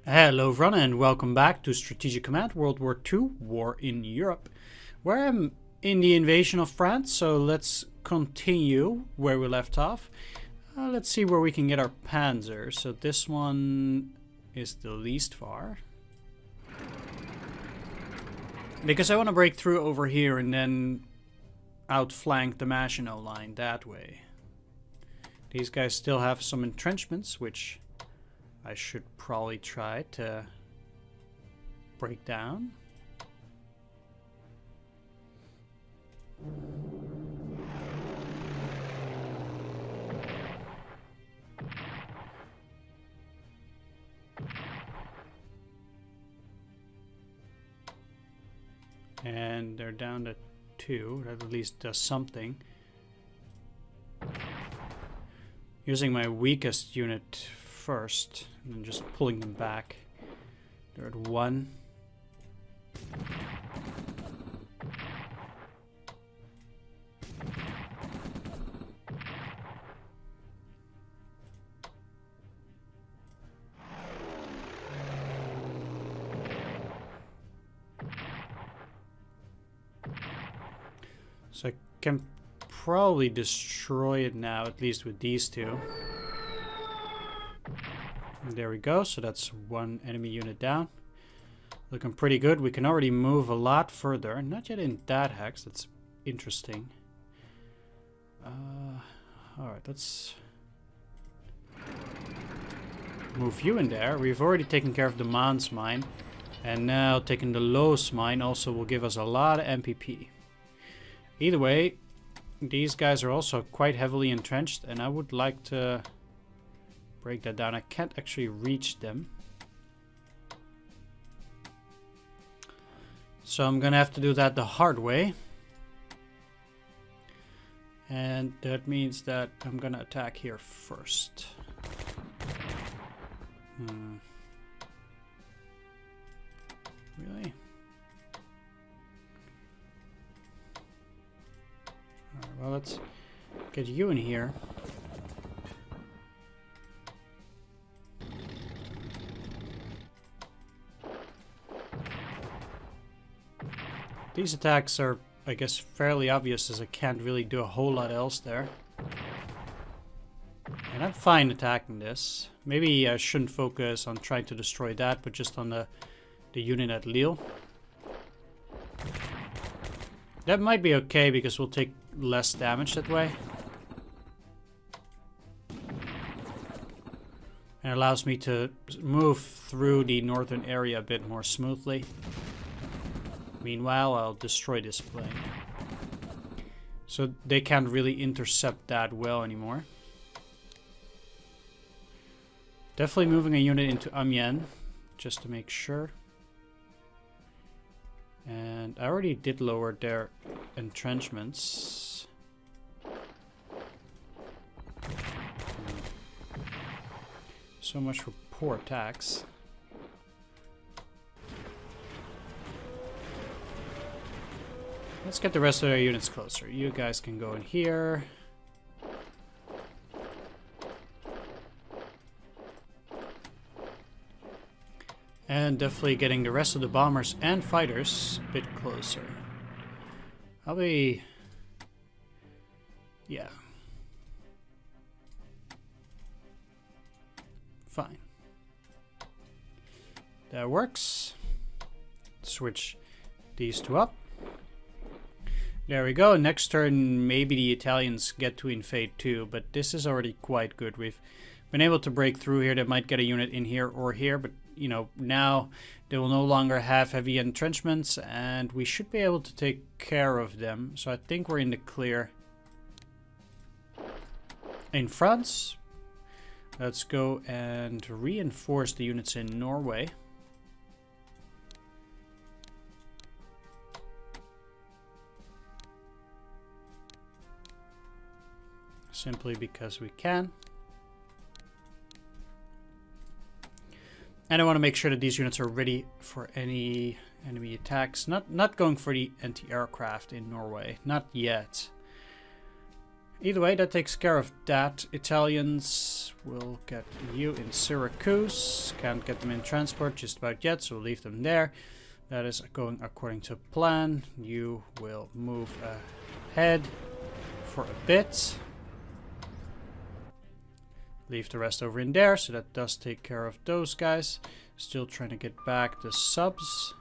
Hello everyone and welcome back to Strategic Command World War II, War in Europe, where I'm in the invasion of France, so let's continue where we left off. Let's see where we can get our panzer. So this one is the least far. Because I want to break through over here and then outflank the Maginot Line that way. These guys still have some entrenchments, which I should probably try to break down. And they're down to 2. That at least does something. Using my weakest unit first, and then just pulling them back. They're at 1. So I can probably destroy it now, at least with these two. There we go, so that's 1 enemy unit down. Looking pretty good. We can already move a lot further. Not yet in that hex, that's interesting. Alright, let's move you in there. We've already taken care of the Mons mine. And now taking the Loos mine also will give us a lot of MPP. Either way, these guys are also quite heavily entrenched, and I would like to break that down. I can't actually reach them. So I'm gonna have to do that the hard way. And that means that I'm gonna attack here first. Really? Alright, well, let's get you in here. These attacks are, I guess, fairly obvious, as I can't really do a whole lot else there. And I'm fine attacking this. Maybe I shouldn't focus on trying to destroy that, but just on the unit at Lille. That might be okay, because we'll take less damage that way. And it allows me to move through the northern area a bit more smoothly. Meanwhile, I'll destroy this plane. So they can't really intercept that well anymore. Definitely moving a unit into Amiens, just to make sure. And I already did lower their entrenchments. So much for poor attacks. Let's get the rest of our units closer. You guys can go in here. And definitely getting the rest of the bombers and fighters a bit closer. I'll be... yeah. Fine. That works. Switch these two up. There we go. Next turn, maybe the Italians get to invade too, but this is already quite good. We've been able to break through here. They might get a unit in here or here, but you know, now they will no longer have heavy entrenchments, and we should be able to take care of them. So I think we're in the clear. In France, let's go and reinforce the units in Norway. Simply because we can. And I want to make sure that these units are ready for any enemy attacks. Not going for the anti-aircraft in Norway. Not yet. Either way, that takes care of that. Italians will get you in Syracuse. Can't get them in transport just about yet, so we'll leave them there. That is going according to plan. You will move ahead for a bit. Leave the rest over in there, so that does take care of those guys. Still trying to get back the subs.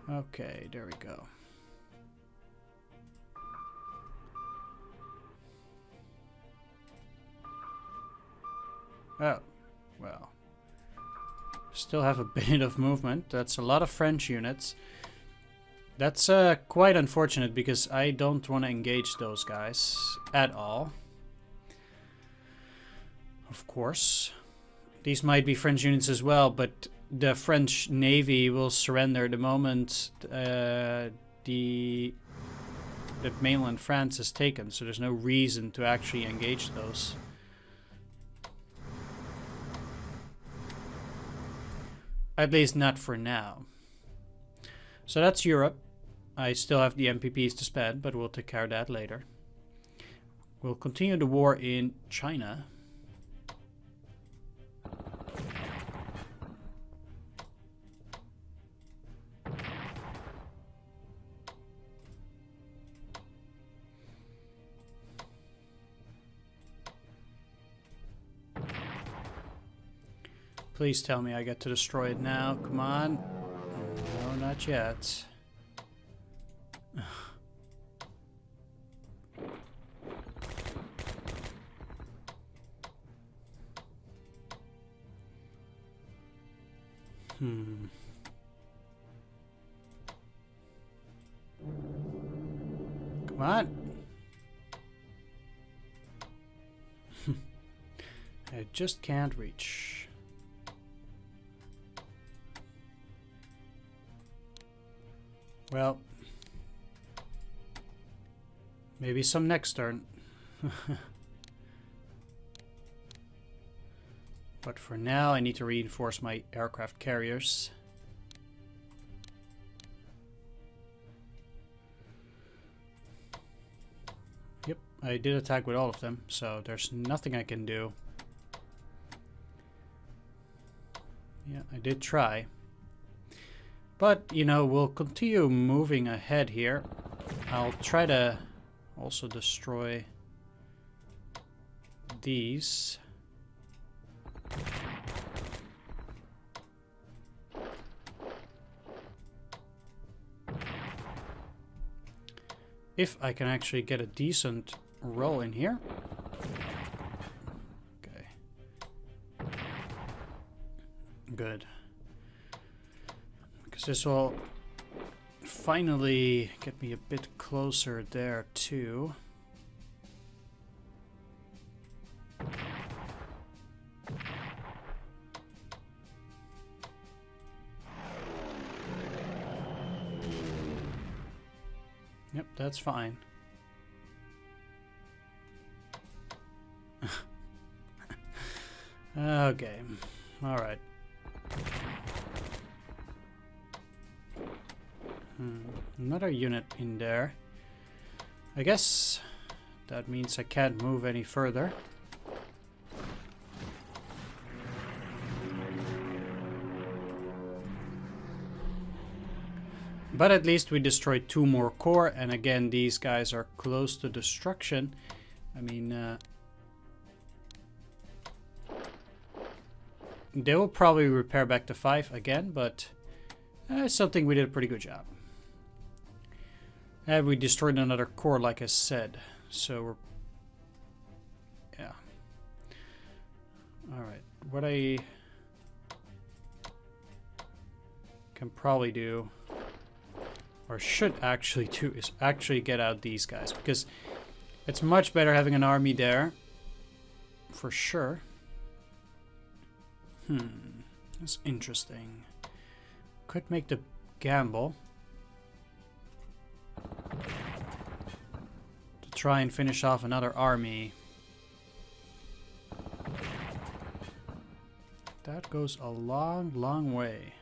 Okay, there we go. Oh, well. Still have a bit of movement. That's a lot of French units. That's quite unfortunate because I don't want to engage those guys at all. Of course. These might be French units as well, but the French Navy will surrender the moment that mainland France is taken, so there's no reason to actually engage those. At least not for now. So that's Europe. I still have the MPPs to spend, but we'll take care of that later. We'll continue the war in China. Please tell me I get to destroy it now. Come on. No, not yet. Come on. I just can't reach. Well, maybe some next turn. But for now, I need to reinforce my aircraft carriers. Yep, I did attack with all of them, so there's nothing I can do. Yeah, I did try. But, you know, we'll continue moving ahead here. I'll try to also destroy these. If I can actually get a decent roll in here. Okay. Good. Because this will finally get me a bit closer there too. Yep, that's fine. Okay, all right. Another unit in there. I guess that means I can't move any further. But at least we destroyed 2 more core, and again these guys are close to destruction. I mean, they will probably repair back to 5 again, but I still think we did a pretty good job. And we destroyed another core, like I said. So we're... yeah. Alright. What I can probably do, or should actually do, is actually get out these guys. Because it's much better having an army there. For sure. That's interesting. Could make the gamble to try and finish off another army. That goes a long, long way.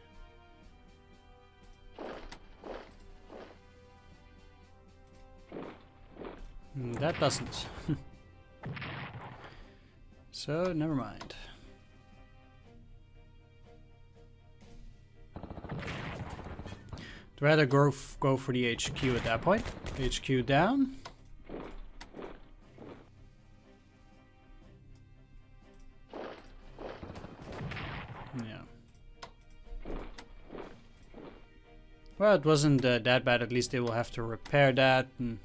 that doesn't. So, never mind. I'd rather go for the HQ at that point. HQ down. Yeah. Well, it wasn't that bad. At least they will have to repair that. And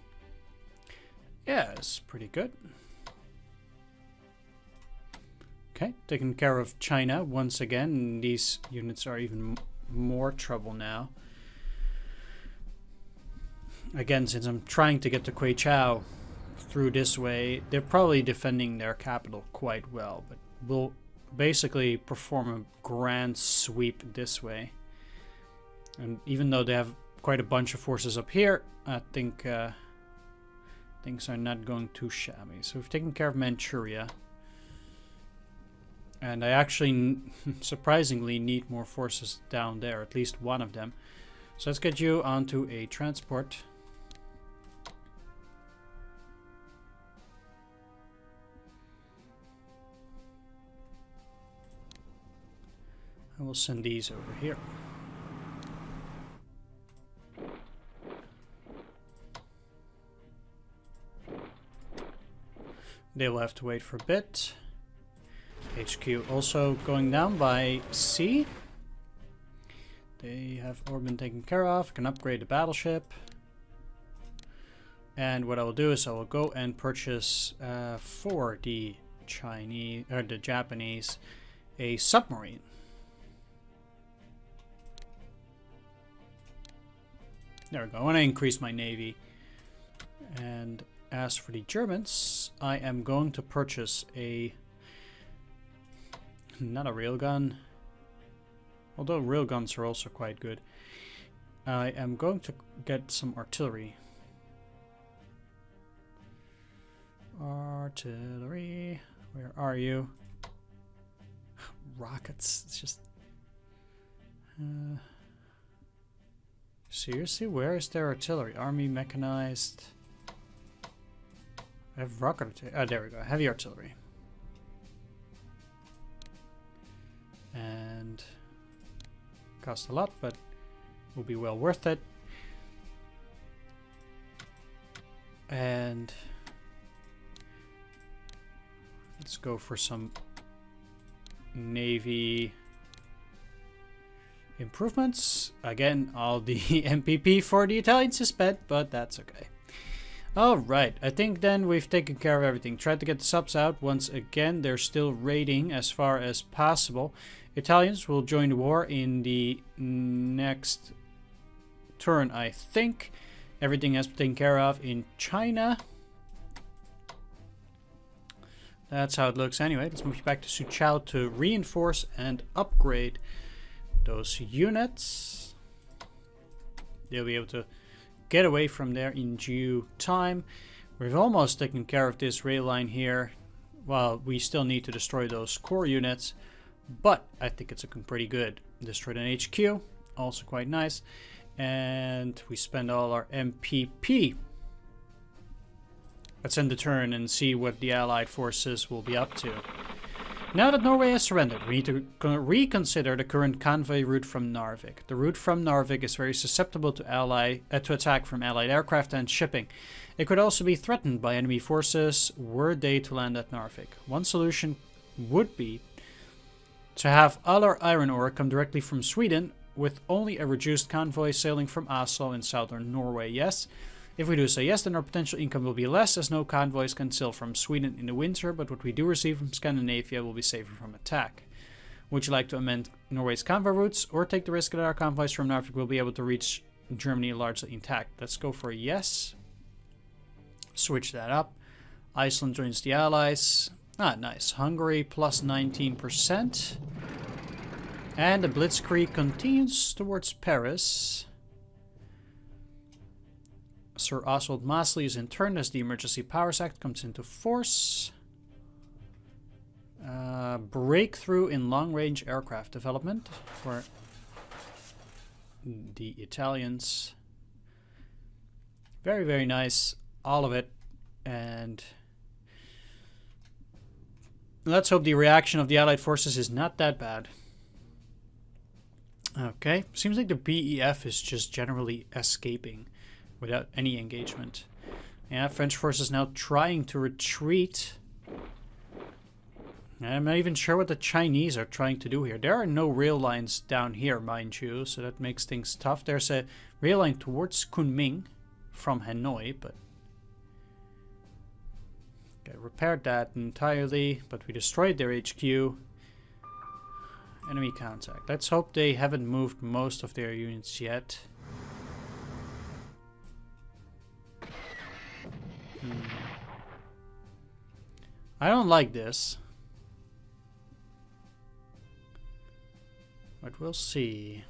yeah, it's pretty good. Okay, taking care of China once again. These units are even more trouble now. Again, since I'm trying to get to Kweichow through this way, they're probably defending their capital quite well, but we'll basically perform a grand sweep this way. And even though they have quite a bunch of forces up here, I think things are not going too shabby. So we've taken care of Manchuria. And I actually, surprisingly, need more forces down there, at least one of them. So let's get you onto a transport. I will send these over here. They will have to wait for a bit. HQ also going down by sea. They have all been taken care of. Can upgrade the battleship. And what I will do is I will go and purchase for the Chinese or the Japanese a submarine. There we go. I want to increase my navy. And as for the Germans, I am going to purchase a not a railgun, although railguns are also quite good. I am going to get some artillery. Artillery, where are you? Rockets, it's just... seriously, where is their artillery? Army mechanized. I have rocket artillery. Oh, there we go. Heavy artillery. And cost a lot, but will be well worth it. And let's go for some navy improvements. Again, all the MPP for the Italians is spent, but that's okay. Alright, I think then we've taken care of everything. Tried to get the subs out once again. They're still raiding as far as possible. Italians will join the war in the next turn, I think. Everything has been taken care of in China. That's how it looks anyway. Let's move back to Suchao to reinforce and upgrade those units. They'll be able to get away from there in due time. We've almost taken care of this rail line here. Well, we still need to destroy those core units, but I think it's looking pretty good. Destroyed an HQ, also quite nice. And we spend all our MPP. Let's end the turn and see what the Allied forces will be up to. Now that Norway has surrendered, we need to reconsider the current convoy route from Narvik. The route from Narvik is very susceptible to attack from Allied aircraft and shipping. It could also be threatened by enemy forces were they to land at Narvik. One solution would be to have all our iron ore come directly from Sweden, with only a reduced convoy sailing from Oslo in southern Norway. Yes. If we do say yes, then our potential income will be less, as no convoys can sail from Sweden in the winter, but what we do receive from Scandinavia will be safer from attack. Would you like to amend Norway's convoy routes, or take the risk that our convoys from Narvik will be able to reach Germany largely intact? Let's go for a yes. Switch that up. Iceland joins the Allies. Ah, nice. Hungary plus 19%. And the Blitzkrieg continues towards Paris. Sir Oswald Mosley is interned as the Emergency Powers Act comes into force. Breakthrough in long-range aircraft development for the Italians. Very, very nice. All of it. And let's hope the reaction of the Allied forces is not that bad. Okay, seems like the BEF is just generally escaping without any engagement. Yeah, French forces now trying to retreat. I'm not even sure what the Chinese are trying to do here. There are no rail lines down here, mind you, so that makes things tough. There's a rail line towards Kunming from Hanoi, but... Okay, repaired that entirely, but we destroyed their HQ. Enemy contact. Let's hope they haven't moved most of their units yet. I don't like this. But we'll see.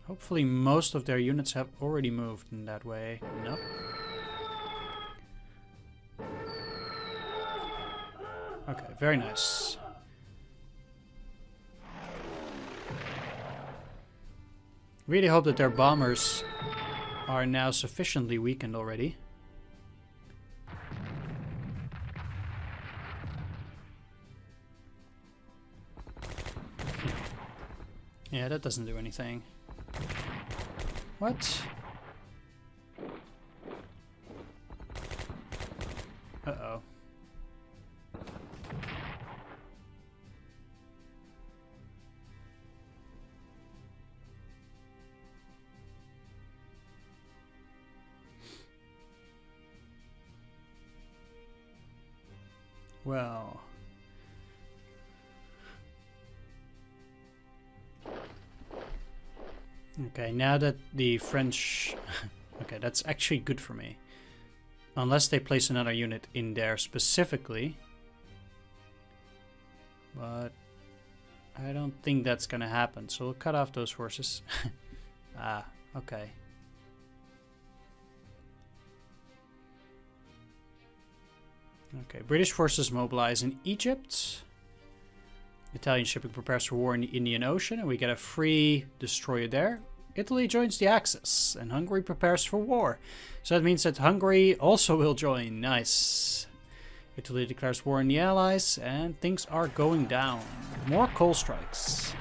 Hopefully most of their units have already moved in that way. Nope. Okay, very nice. Really hope that their bombers are now sufficiently weakened already. Yeah, that doesn't do anything. What? Uh-oh. Well... Okay, now that the French... Okay, that's actually good for me. Unless they place another unit in there specifically. But I don't think that's gonna happen, so we'll cut off those forces. Ah, okay. Okay, British forces mobilize in Egypt. Italian shipping prepares for war in the Indian Ocean, and we get a free destroyer there. Italy joins the Axis, and Hungary prepares for war. So that means that Hungary also will join. Nice. Italy declares war on the Allies, and things are going down. More coal strikes.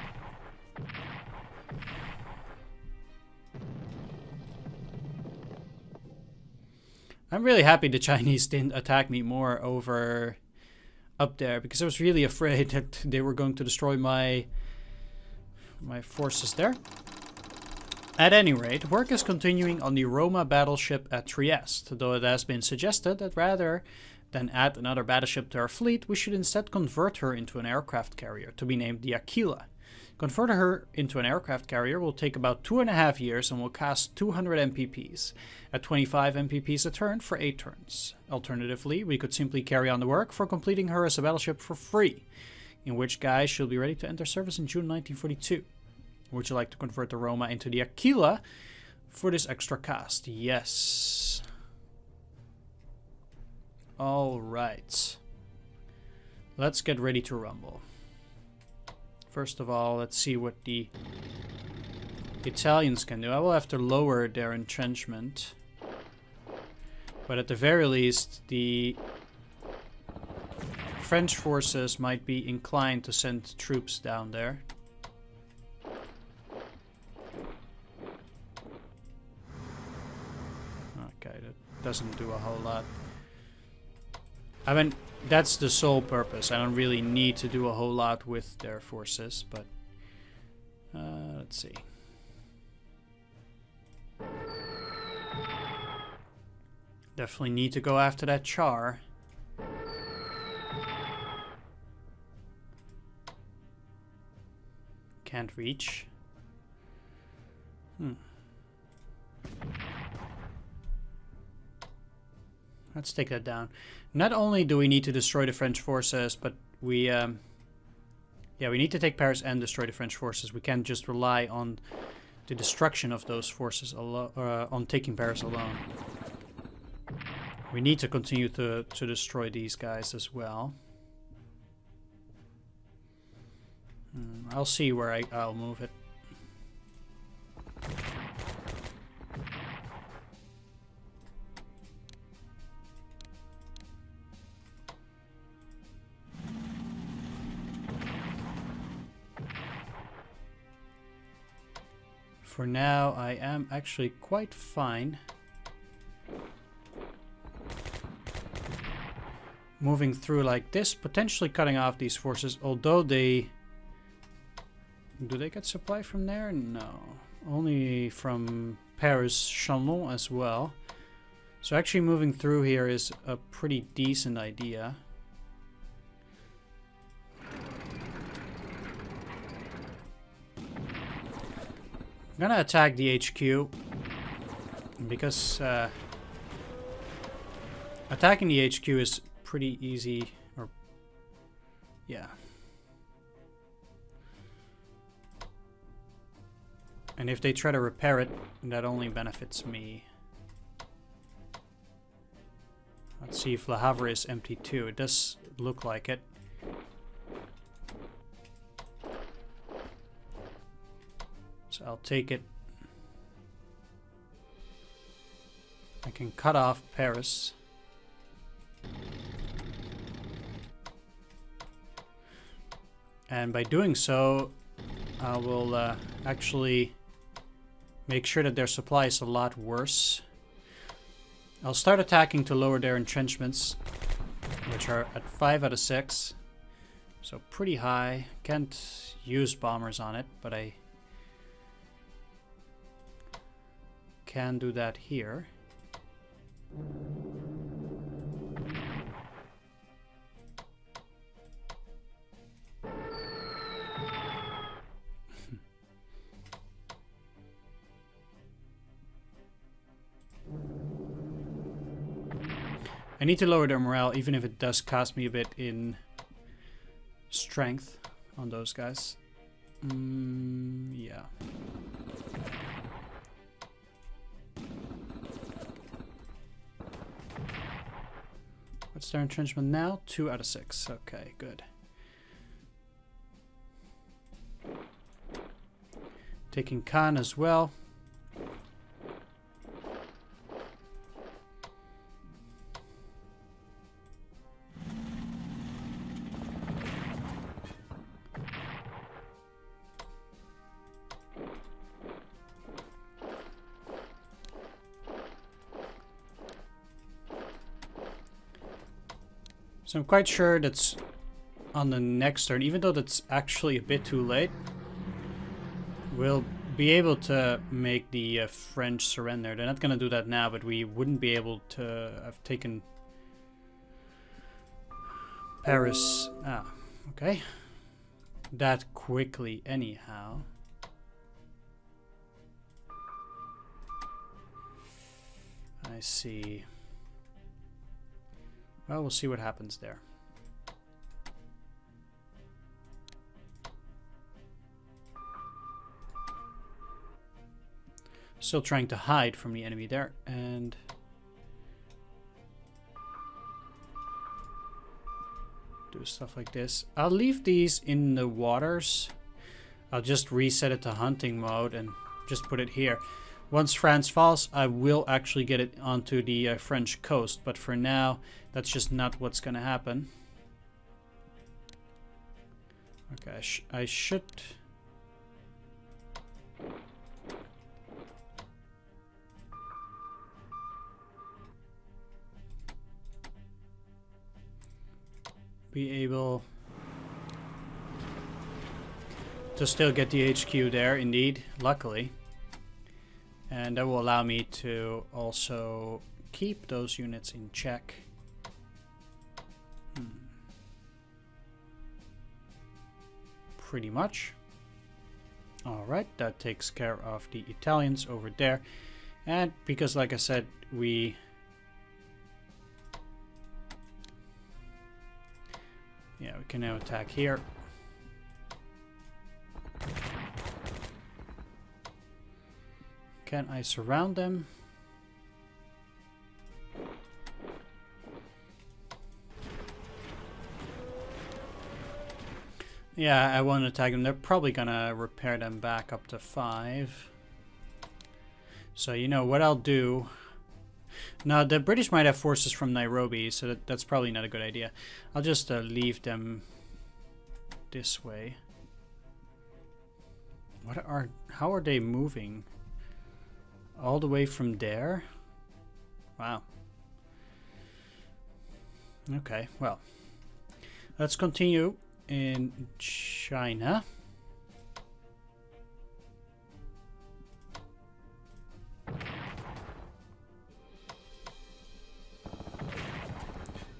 I'm really happy the Chinese didn't attack me more over... up there, because I was really afraid that they were going to destroy my forces there. At any rate, work is continuing on the Roma battleship at Trieste, though it has been suggested that rather than add another battleship to our fleet, we should instead convert her into an aircraft carrier, to be named the Aquila. Converting her into an aircraft carrier will take about 2.5 years and will cost 200 MPPs, at 25 MPPs a turn for 8 turns. Alternatively, we could simply carry on the work for completing her as a battleship for free, in which guys she'll be ready to enter service in June 1942. Would you like to convert the Roma into the Aquila for this extra cost? Yes. Alright. Let's get ready to rumble. First of all, let's see what the Italians can do. I will have to lower their entrenchment. But at the very least, the French forces might be inclined to send troops down there. Okay, that doesn't do a whole lot. I mean, that's the sole purpose. I don't really need to do a whole lot with their forces, but let's see. Definitely need to go after that char. Can't reach. Let's take that down. Not only do we need to destroy the French forces, but we need to take Paris and destroy the French forces. We can't just rely on the destruction of those forces on taking Paris alone. We need to continue to destroy these guys as well. I'll see where I'll move it. For now, I am actually quite fine moving through like this, potentially cutting off these forces, although they... Do they get supply from there? No. Only from Paris, Chalon as well. So actually moving through here is a pretty decent idea. I'm gonna attack the HQ because attacking the HQ is pretty easy, or yeah. And if they try to repair it, that only benefits me. Let's see if Le Havre is empty too. It does look like it. So I'll take it. I can cut off Paris. And by doing so, I will actually make sure that their supply is a lot worse. I'll start attacking to lower their entrenchments, which are at 5 out of 6. So pretty high. Can't use bombers on it, but I can do that here. I need to lower their morale, even if it does cost me a bit in strength on those guys. Yeah. What's their entrenchment now? 2 out of 6. Okay, good. Taking Caen as well. So I'm quite sure that's on the next turn, even though that's actually a bit too late. We'll be able to make the French surrender. They're not going to do that now, but we wouldn't be able to have taken Paris. Ah, okay. That quickly anyhow. I see. Well, we'll see what happens there. Still trying to hide from the enemy there, and do stuff like this. I'll leave these in the waters. I'll just reset it to hunting mode and just put it here. Once France falls, I will actually get it onto the French coast, but for now, that's just not what's going to happen. Okay, I should... be able to still get the HQ there, indeed, luckily. And that will allow me to also keep those units in check. Pretty much. Alright, that takes care of the Italians over there. And because, like I said, we can now attack here. Can I surround them? Yeah, I won't attack them. They're probably gonna repair them back up to 5. So you know what I'll do. Now the British might have forces from Nairobi, so that's probably not a good idea. I'll just leave them this way. How are they moving? All the way from there? Wow. Okay, well. Let's continue in China.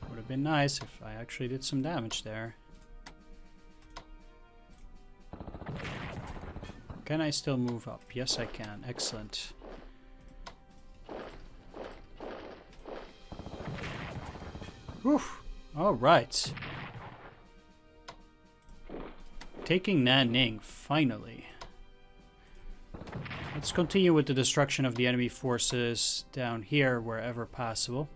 Would have been nice if I actually did some damage there. Can I still move up? Yes, I can. Excellent. Woof. All right. Taking Nanning, finally. Let's continue with the destruction of the enemy forces down here wherever possible.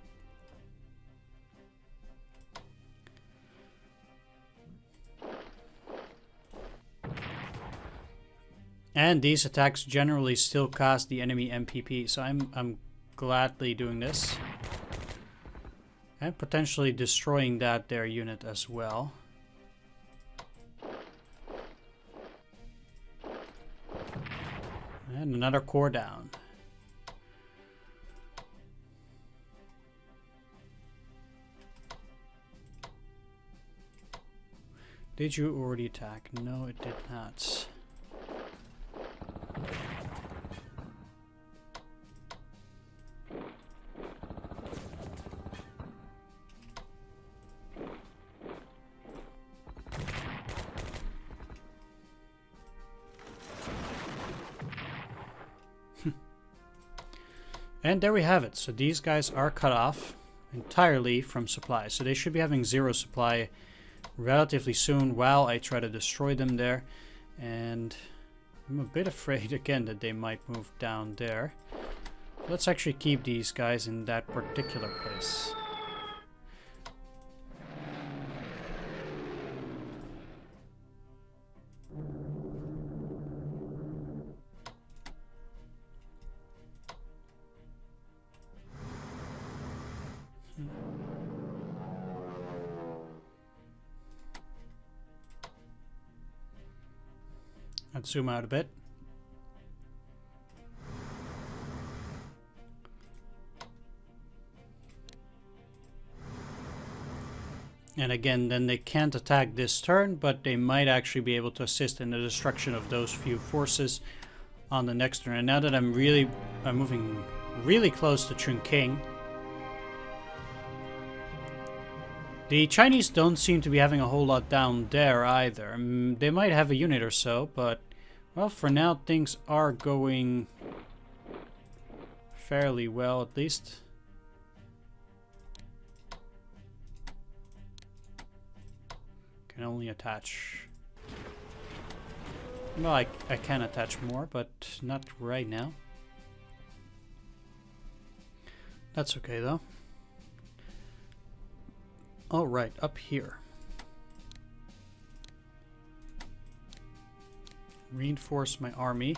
And these attacks generally still cost the enemy MPP, so I'm gladly doing this. And potentially destroying their unit as well. And another core down. Did you already attack? No, it did not. And there we have it. So these guys are cut off entirely from supply. So they should be having 0 supply relatively soon while I try to destroy them there. And I'm a bit afraid again that they might move down there. Let's actually keep these guys in that particular place. Let's zoom out a bit. And again, then they can't attack this turn, but they might actually be able to assist in the destruction of those few forces on the next turn. And now that I'm moving really close to Chongqing, the Chinese don't seem to be having a whole lot down there either. They might have a unit or so, but well, for now things are going fairly well, at least. Can only attach. Well, I can attach more, but not right now. That's okay though. All right, up here. Reinforce my army.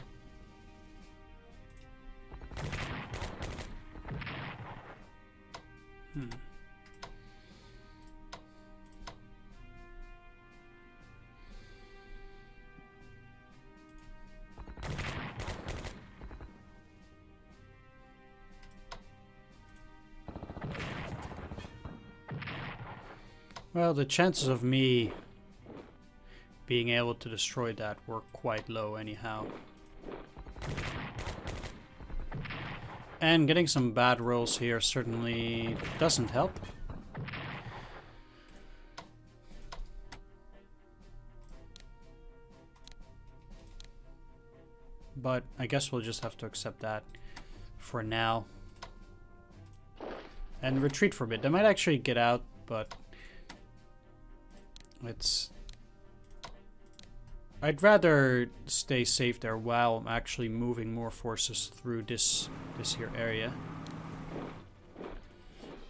Well, the chances of me being able to destroy that were quite low anyhow. And getting some bad rolls here certainly doesn't help. But I guess we'll just have to accept that for now. And retreat for a bit. They might actually get out, but I'd rather stay safe there while I'm actually moving more forces through this here area.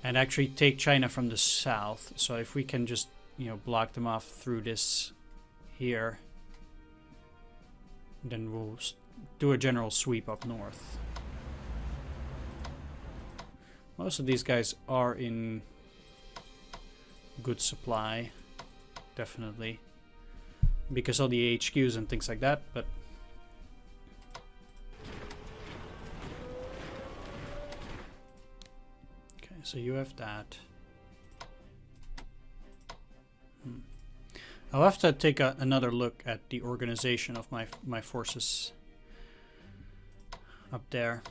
And actually take China from the south. So if we can just, block them off through this here, then we'll do a general sweep up north. Most of these guys are in good supply, definitely, because of the HQs and things like that, but so you have that. I'll have to take another look at the organization of my forces up there.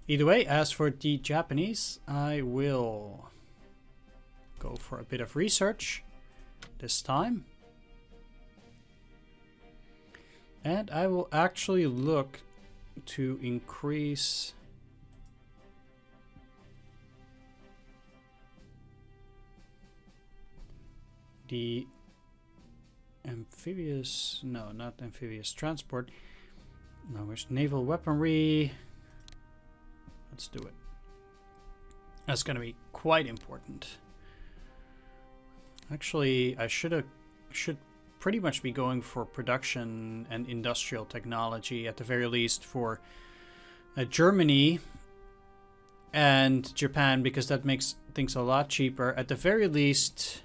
Either way, as for the Japanese, I will go for a bit of research this time. And I will actually look to increase the amphibious, no, not amphibious transport. No, there's naval weaponry. Let's do it. That's going to be quite important. Actually, I should pretty much be going for production and industrial technology, at the very least for Germany and Japan, because that makes things a lot cheaper. At the very least,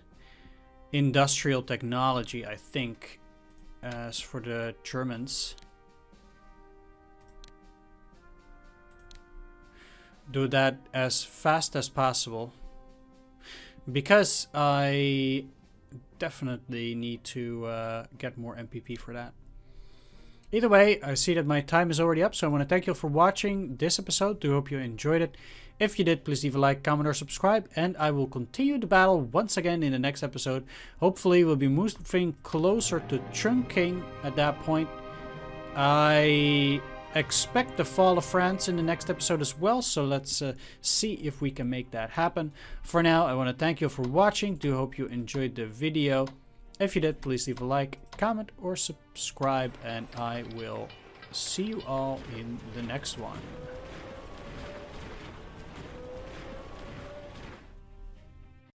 industrial technology, I think. As for the Germans, do that as fast as possible, because I definitely need to get more MPP for that. Either way, I see that my time is already up, so I want to thank you for watching this episode. Do hope you enjoyed it. If you did, please leave a like, comment, or subscribe, and I will continue the battle once again in the next episode. Hopefully, we'll be moving closer to Chungking at that point. I expect the fall of France in the next episode as well, so let's see if we can make that happen. For now, I want to thank you for watching. Do hope you enjoyed the video. If you did, please leave a like, comment, or subscribe, and I will see you all in the next one.